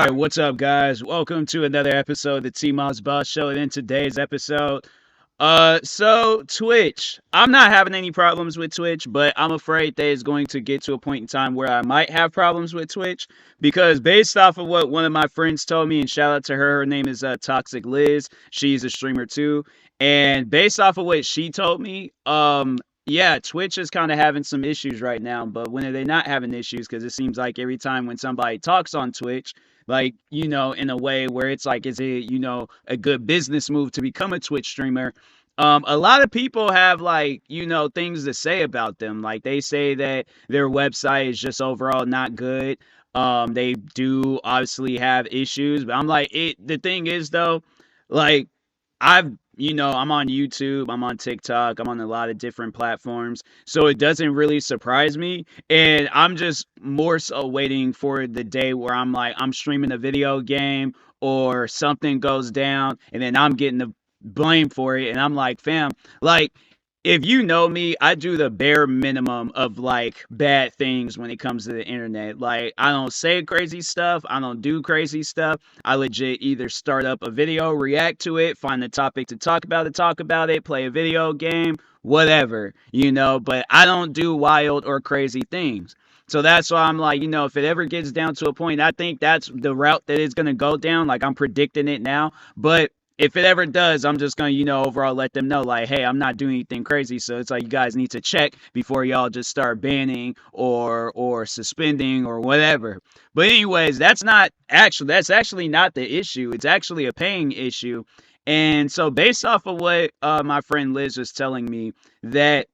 Alright, what's up, guys? Welcome to another episode of the TMossBoss Show. And in today's episode, so Twitch. I'm not having any problems with Twitch, but I'm afraid that it's going to get to a point in time where I might have problems with Twitch because based off of what one of my friends told me, and shout out to her, her name is Toxic Liz. She's a streamer too, and based off of what she told me, yeah, Twitch is kind of having some issues right now. But when are they not having issues? Because it seems like every time when somebody talks on Twitch, like, in a way where it's like, is it, a good business move to become a Twitch streamer? A lot of people have like, things to say about them. Like they say that their website is just overall not good. They do obviously have issues, but I'm like, the thing is though, like, I'm on YouTube, I'm on TikTok, I'm on a lot of different platforms, so it doesn't really surprise me. And I'm just more so waiting for the day where I'm like, I'm streaming a video game or something goes down, and then I'm getting the blame for it. And I'm like, fam, like, if you know me, I do the bare minimum of like bad things when it comes to the internet. Like, I don't say crazy stuff, I don't do crazy stuff. I legit either start up a video, react to it, find a topic to talk about it, play a video game, whatever, but I don't do wild or crazy things. So that's why I'm like, if it ever gets down to a point, I think that's the route that it's going to go down. Like, I'm predicting it now. But if it ever does, I'm just going to, overall let them know, like, hey, I'm not doing anything crazy. So it's like you guys need to check before y'all just start banning or suspending or whatever. But anyways, that's actually not the issue. It's actually a paying issue. And so based off of what my friend Liz was telling me, that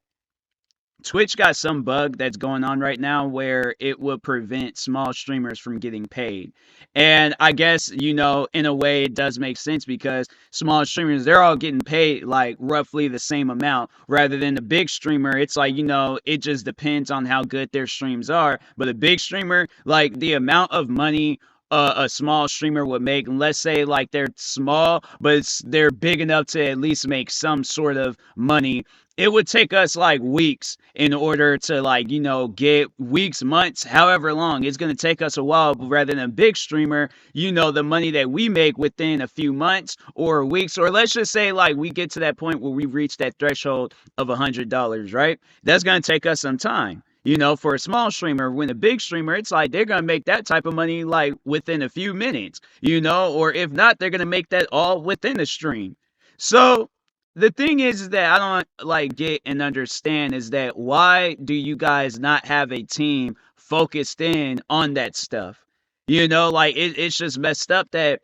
Twitch got some bug that's going on right now where it will prevent small streamers from getting paid. And I guess, in a way it does make sense because small streamers, they're all getting paid like roughly the same amount rather than the big streamer. It's like, it just depends on how good their streams are. But a big streamer, like the amount of money a small streamer would make, and let's say like they're small, but they're big enough to at least make some sort of money. It would take us like weeks in order to like, get weeks, months, however long. It's going to take us a while, but rather than a big streamer, the money that we make within a few months or weeks, or let's just say like we get to that point where we reach that threshold of $100, right? That's going to take us some time. For a small streamer, when a big streamer, it's like they're going to make that type of money like within a few minutes, or if not, they're going to make that all within a stream. So the thing is that I don't like get and understand is that why do you guys not have a team focused in on that stuff? Like it's just messed up that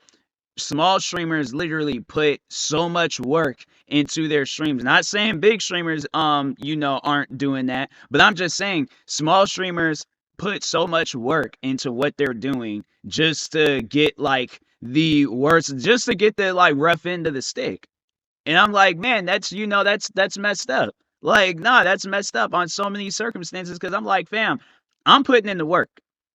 small streamers literally put so much work into their streams. Not saying big streamers aren't doing that, but I'm just saying small streamers put so much work into what they're doing just to get like the worst, just to get the like rough end of the stick. And I'm like, man, that's messed up. Like, nah, that's messed up on so many circumstances. Cause I'm like, fam, I'm putting in the work.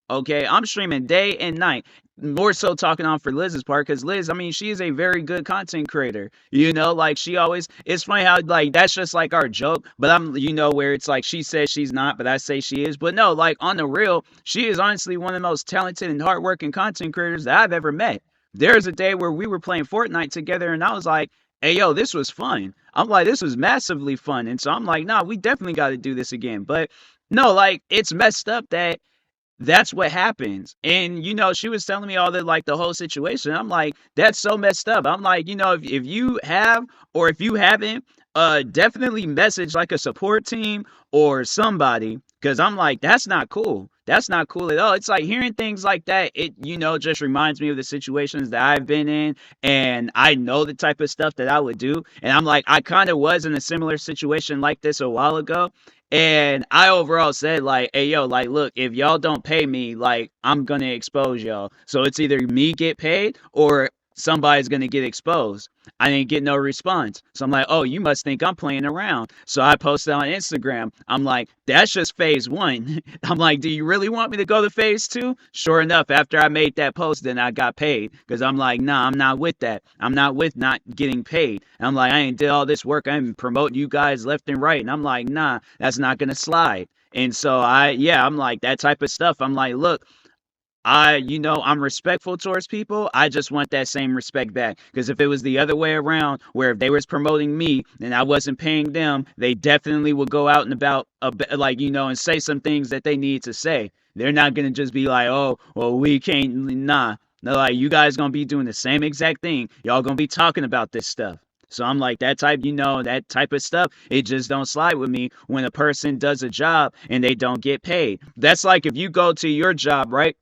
Okay, I'm streaming day and night. More so talking on for Liz's part, because Liz, I mean, she is a very good content creator. Like she always, it's funny how like that's just like our joke, but I'm, where it's like she says she's not, but I say she is. But no, like on the real, she is honestly one of the most talented and hardworking content creators that I've ever met. There's a day where we were playing Fortnite together, and I was like, hey, yo, this was fun. I'm like, this was massively fun. And so I'm like, nah, we definitely got to do this again. But no, like, it's messed up that that's what happens. And, she was telling me all like the whole situation. I'm like, that's so messed up. I'm like, if you have, or if you haven't, definitely message like a support team or somebody. Cause I'm like, that's not cool. That's not cool at all. It's like hearing things like that. It, just reminds me of the situations that I've been in, and I know the type of stuff that I would do. And I'm like, I kind of was in a similar situation like this a while ago. And I overall said like, hey, yo, like, look, if y'all don't pay me, like, I'm going to expose y'all. So it's either me get paid or somebody's going to get exposed. I didn't get no response. So I'm like, oh, you must think I'm playing around. So I posted on Instagram. I'm like, that's just phase one. I'm like, do you really want me to go to phase two? Sure enough, after I made that post, then I got paid. Because I'm like, nah, I'm not with that. I'm not with not getting paid. And I'm like, I ain't did all this work. I'm promoting you guys left and right. And I'm like, nah, that's not going to slide. And so I'm like, that type of stuff. I'm like, look, I'm respectful towards people. I just want that same respect back. Because if it was the other way around, where if they was promoting me and I wasn't paying them, they definitely would go out and about, and say some things that they need to say. They're not gonna just be like, oh, well, we can't. Nah, they're like, you guys gonna be doing the same exact thing. Y'all gonna be talking about this stuff. So I'm like, that type of stuff, it just don't slide with me when a person does a job and they don't get paid. That's like if you go to your job, right?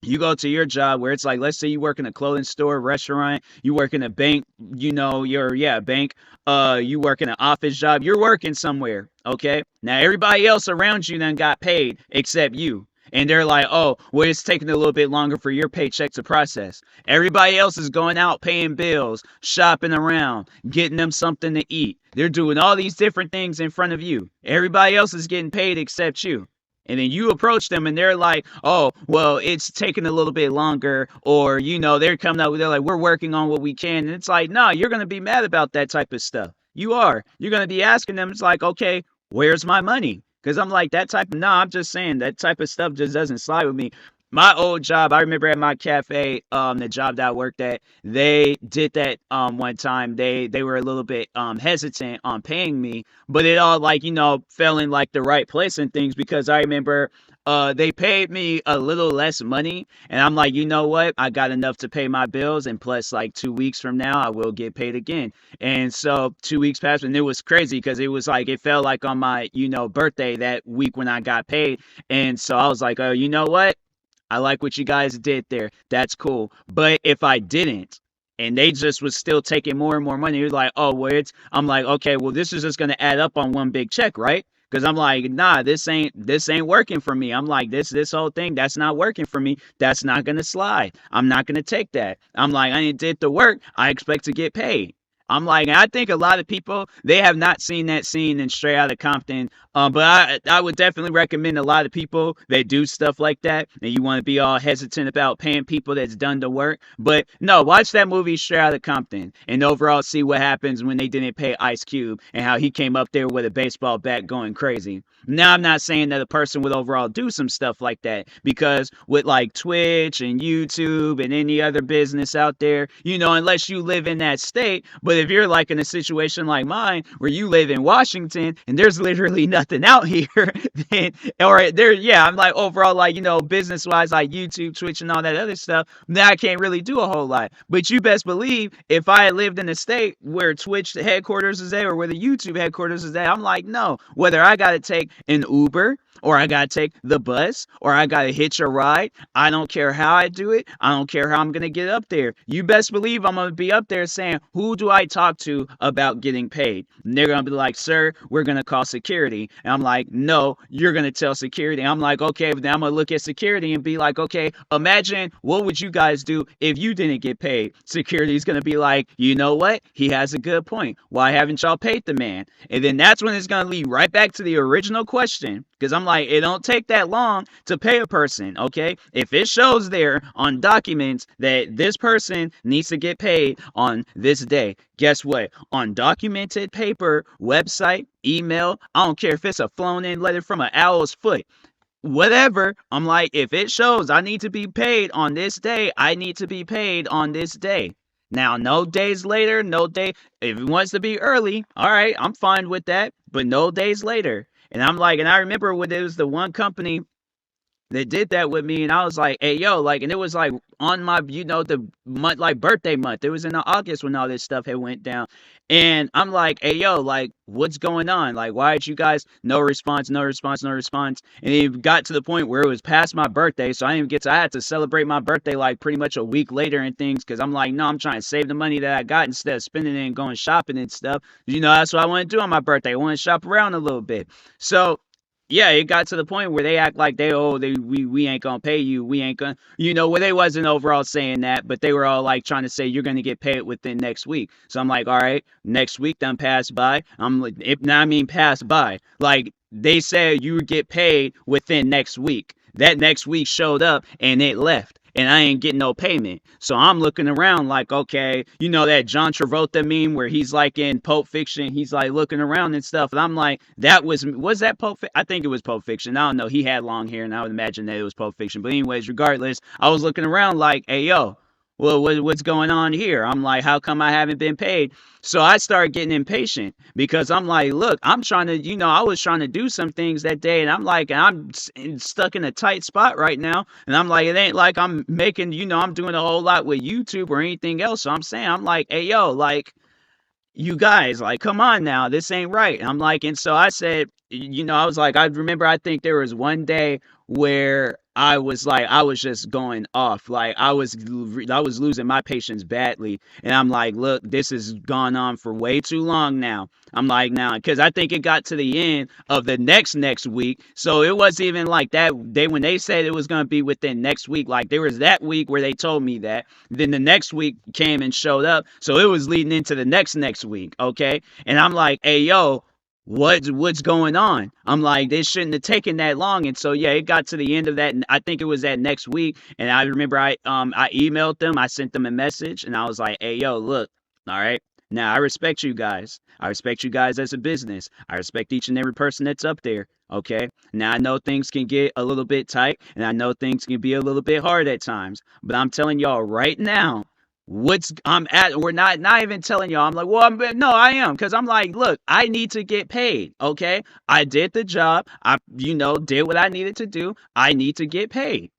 You go to your job where it's like, let's say you work in a clothing store, restaurant, you work in a bank, bank, you work in an office job, you're working somewhere, okay? Now everybody else around you then got paid except you. And they're like, oh, well, it's taking a little bit longer for your paycheck to process. Everybody else is going out, paying bills, shopping around, getting them something to eat. They're doing all these different things in front of you. Everybody else is getting paid except you. And then you approach them and they're like, oh, well, it's taking a little bit longer. Or, they're coming up with, they're like, we're working on what we can. And it's like, no, you're going to be mad about that type of stuff. You are. You're going to be asking them, it's like, okay, where's my money? Because I'm like, I'm just saying that type of stuff just doesn't slide with me. My old job, I remember at my cafe, the job that I worked at, they did that one time. They were a little bit hesitant on paying me, but it all fell in like the right place and things, because I remember they paid me a little less money, and I'm like, you know what? I got enough to pay my bills, and plus like 2 weeks from now I will get paid again. And so 2 weeks passed, and it was crazy because it was like, it felt like on my birthday that week when I got paid. And so I was like, oh, you know what? I like what you guys did there. That's cool. But if I didn't, and they just was still taking more and more money, it was like, oh, well, I'm like, okay, well, this is just going to add up on one big check, right? Because I'm like, nah, this ain't working for me. I'm like, this whole thing, that's not working for me. That's not going to slide. I'm not going to take that. I'm like, I did the work. I expect to get paid. I'm like, I think a lot of people, they have not seen that scene in Straight Outta Compton. But I would definitely recommend a lot of people that do stuff like that, and you want to be all hesitant about paying people that's done the work. But no, watch that movie Straight Outta Compton and overall see what happens when they didn't pay Ice Cube and how he came up there with a baseball bat going crazy. Now, I'm not saying that a person would overall do some stuff like that, because with like Twitch and YouTube and any other business out there, unless you live in that state. But if you're like in a situation like mine where you live in Washington and there's literally nothing out here, then, I'm like overall, business wise, like YouTube, Twitch, and all that other stuff, then I can't really do a whole lot. But you best believe if I had lived in a state where Twitch headquarters is at or where the YouTube headquarters is at, I'm like, no, whether I got to take an Uber, or I gotta take the bus, or I gotta hitch a ride, I don't care how I do it. I don't care how I'm gonna get up there. You best believe I'm gonna be up there saying, who do I talk to about getting paid? And they're gonna be like, sir, we're gonna call security. And I'm like, no, you're gonna tell security. I'm like, okay, but then I'm gonna look at security and be like, okay, imagine what would you guys do if you didn't get paid? Security's gonna be like, you know what? He has a good point. Why haven't y'all paid the man? And then that's when it's gonna lead right back to the original question. Because I'm like, it don't take that long to pay a person, okay? If it shows there on documents that this person needs to get paid on this day, guess what? On documented paper, website, email, I don't care if it's a flown in letter from an owl's foot, whatever. I'm like, if it shows I need to be paid on this day, I need to be paid on this day. Now, no days later, no day. If it wants to be early, all right, I'm fine with that, but no days later. And I'm like, and I remember when it was the one company that did that with me, and I was like, hey, yo, like, and it was like on my, the month, like birthday month. It was in August when all this stuff had went down. And I'm like, hey, yo, like, what's going on? Like, why did you guys, no response, no response, no response? And it got to the point where it was past my birthday. So I had to celebrate my birthday like pretty much a week later and things. Cause I'm like, no, I'm trying to save the money that I got instead of spending it and going shopping and stuff. That's what I want to do on my birthday. I want to shop around a little bit. So yeah, it got to the point where they act like we ain't gonna pay you. We ain't gonna, where they wasn't overall saying that, but they were all like trying to say you're gonna get paid within next week. So I'm like, all right, next week done passed by. I'm like, passed by. Like they said you would get paid within next week. That next week showed up and it left. and I ain't getting no payment. So I'm looking around like, okay, you know that John Travolta meme where he's like in Pulp Fiction, he's like looking around and stuff, and I'm like, that was that Pulp Fiction? I think it was Pulp Fiction. I don't know. He had long hair, and I would imagine that it was Pulp Fiction. But anyways, regardless, I was looking around like, hey yo, well, what's going on here? I'm like, how come I haven't been paid? So I started getting impatient because I'm like, look, I'm trying to, I was trying to do some things that day, and I'm like, I'm stuck in a tight spot right now. And I'm like, it ain't like I'm making, I'm doing a whole lot with YouTube or anything else. So I'm saying, I'm like, hey, yo, like, you guys, like, come on now, this ain't right. I'm like, and so I said, I was like, I remember, I think there was one day where I was like, I was just going off, like I was losing my patience badly, and I'm like, look, this has gone on for way too long now. I'm like, now, because I think it got to the end of the next week, so it wasn't even like that. When they said it was gonna be within next week, like there was that week where they told me that, then the next week came and showed up, so it was leading into the next week, okay? And I'm like, hey yo, what's going on? I'm like, they shouldn't have taken that long. And so yeah, it got to the end of that, and I think it was that next week, and I remember I emailed them, I sent them a message, and I was like, hey yo, look, all right, now I respect you guys, I respect you guys as a business, I respect each and every person that's up there, okay? Now I know things can get a little bit tight, and I know things can be a little bit hard at times, but I'm telling y'all right now, we're not even telling y'all. I'm like, well, no, I am, because I'm like, look, I need to get paid, okay? I did the job, I did what I needed to do, I need to get paid.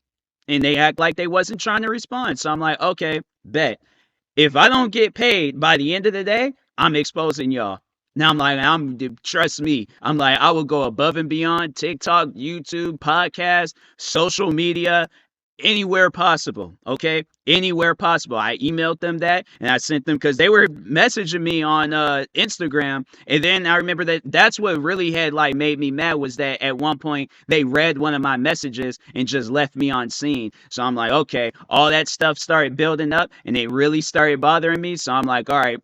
And they act like they wasn't trying to respond. So I'm like, okay, bet. If I don't get paid by the end of the day, I'm exposing y'all. Now I'm like, trust me, I'm like, I will go above and beyond TikTok, YouTube, podcast, social media, anywhere possible, okay? Anywhere possible. I emailed them that, and I sent them, because they were messaging me on Instagram, and then I remember that's what really had like made me mad, was that at one point they read one of my messages and just left me on scene. So I'm like, okay, all that stuff started building up, and it really started bothering me. So I'm like, all right,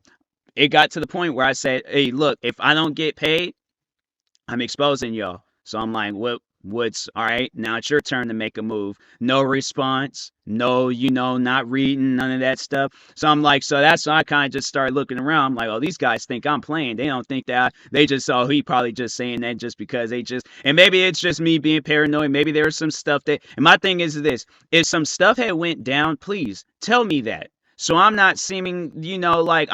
it got to the point where I said, hey, look, if I don't get paid, I'm exposing y'all. So I'm like, what's all right? Now it's your turn to make a move. No response. No, not reading, none of that stuff. So I'm like, so that's why I kind of just started looking around. I'm like, oh, these guys think I'm playing. They don't think that. They just, oh, he probably just saying that just because and maybe it's just me being paranoid. Maybe there's some stuff and my thing is this: if some stuff had went down, please tell me that. So I'm not seeming, like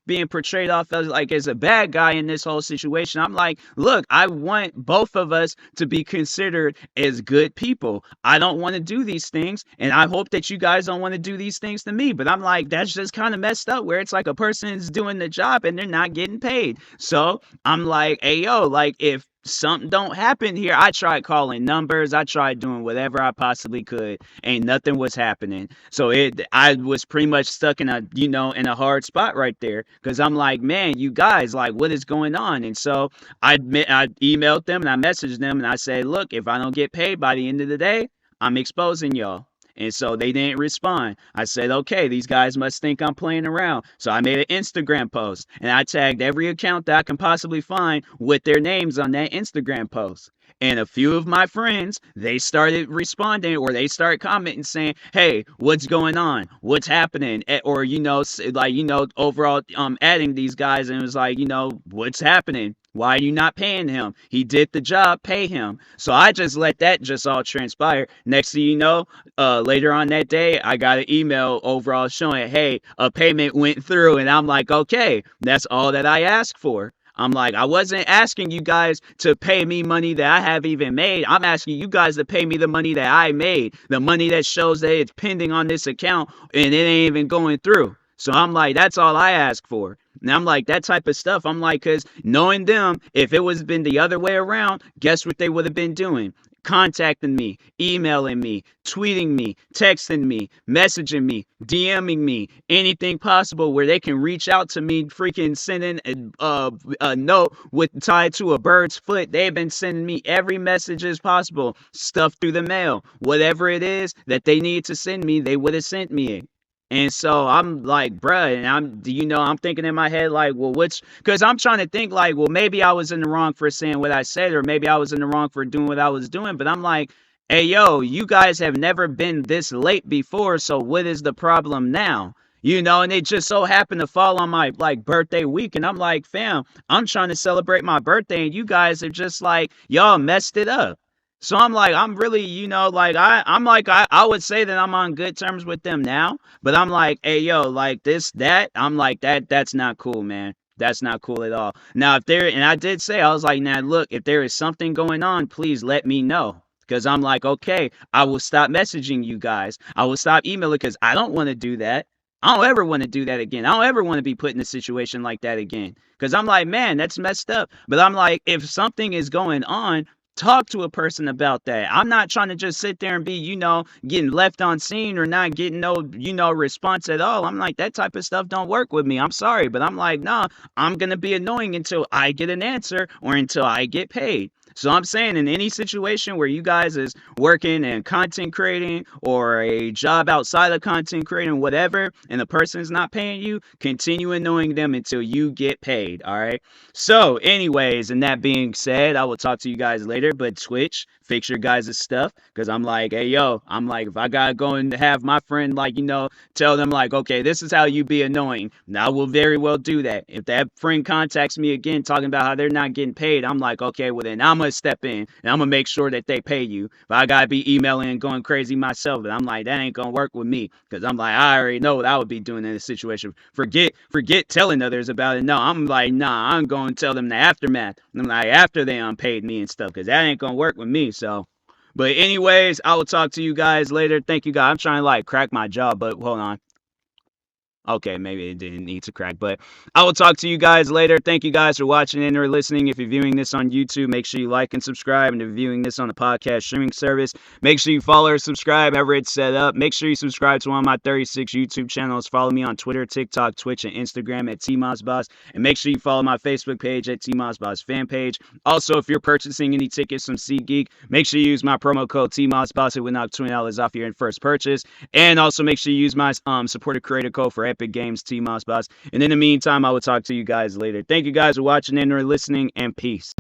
being portrayed off as a bad guy in this whole situation. I'm like, look, I want both of us to be considered as good people. I don't want to do these things, and I hope that you guys don't want to do these things to me. But I'm like, that's just kind of messed up, where it's like a person is doing the job and they're not getting paid. So I'm like, hey yo, like if something don't happen here, I tried calling numbers, I tried doing whatever I possibly could, ain't nothing was happening. So I was pretty much stuck in a hard spot right there, because I'm like, man, you guys, like, what is going on? And so I emailed them and I messaged them and I said, look, if I don't get paid by the end of the day, I'm exposing y'all. And so they didn't respond. I said, okay, these guys must think I'm playing around. So I made an Instagram post, and I tagged every account that I can possibly find with their names on that Instagram post. And a few of my friends, they started responding, or they started commenting saying, hey, what's going on? What's happening? Or, overall adding these guys, and it was like, what's happening? Why are you not paying him? He did the job, pay him. So I just let that just all transpire. Next thing you know, later on that day, I got an email overall showing, hey, a payment went through. And I'm like, okay, that's all that I asked for. I'm like, I wasn't asking you guys to pay me money that I haven't even made. I'm asking you guys to pay me the money that I made, the money that shows that it's pending on this account and it ain't even going through. So I'm like, that's all I ask for. And I'm like, that type of stuff. I'm like, because knowing them, if it was been the other way around, guess what they would have been doing? Contacting me, emailing me, tweeting me, texting me, messaging me, DMing me, anything possible where they can reach out to me, freaking sending a note tied to a bird's foot. They've been sending me every message as possible, stuff through the mail, whatever it is that they need to send me, they would have sent me it. And so I'm like, bruh, and I'm thinking in my head, like, well, because I'm trying to think like, well, maybe I was in the wrong for saying what I said, or maybe I was in the wrong for doing what I was doing. But I'm like, hey, yo, you guys have never been this late before, so what is the problem now? You know, and it just so happened to fall on my like birthday week, and I'm like, fam, I'm trying to celebrate my birthday, and you guys are just like, y'all messed it up. So I'm like, I'm really, you know, like I'm like, I would say that I'm on good terms with them now, but I'm like, hey, yo, like this, that, I'm like, that's not cool, man. That's not cool at all. Now, if there, and I did say, I was like, now look, if there is something going on, please let me know. Because I'm like, okay, I will stop messaging you guys. I will stop emailing because I don't want to do that. I don't ever want to do that again. I don't ever want to be put in a situation like that again. Because I'm like, man, that's messed up. But I'm like, if something is going on, talk to a person about that. I'm not trying to just sit there and be, you know, getting left on scene or not getting no, you know, response at all. I'm like, that type of stuff don't work with me. I'm sorry. But I'm like, nah, I'm going to be annoying until I get an answer or until I get paid. So I'm saying in any situation where you guys is working and content creating or a job outside of content creating, whatever, and the person's not paying you, continue annoying them until you get paid. All right. So anyways, and that being said, I will talk to you guys later, but Twitch, fix your guys' stuff. Cause I'm like, hey, yo, I'm like, if I gotta go and have my friend, like, you know, tell them like, okay, this is how you be annoying. Now I will very well do that. If that friend contacts me again, talking about how they're not getting paid, I'm like, okay, well then I'm gonna step in and I'm gonna make sure that they pay you. But I gotta be emailing and going crazy myself. But I'm like, that ain't gonna work with me. Cause I'm like, I already know what I would be doing in this situation. Forget telling others about it. No, I'm like, nah, I'm gonna tell them the aftermath. I'm like, after they unpaid me and stuff, cause that ain't gonna work with me. So but anyways, I will talk to you guys later. Thank you guys. I'm trying to like crack my jaw, but hold on. Okay, maybe it didn't need to crack, but I will talk to you guys later. Thank you guys for watching and or listening. If you're viewing this on YouTube, make sure you like and subscribe. And if you're viewing this on the podcast streaming service, make sure you follow or subscribe however it's set up. Make sure you subscribe to one of my 36 YouTube channels. Follow me on Twitter, TikTok, Twitch, and Instagram at TMossBoss. And make sure you follow my Facebook page at TMossBoss fan page. Also, if you're purchasing any tickets from SeatGeek, make sure you use my promo code TMossBoss. It will knock $20 off your first purchase. And also make sure you use my supporter creator code for Epic Games, TMossBoss. And in the meantime, I will talk to you guys later. Thank you guys for watching and or listening, and peace.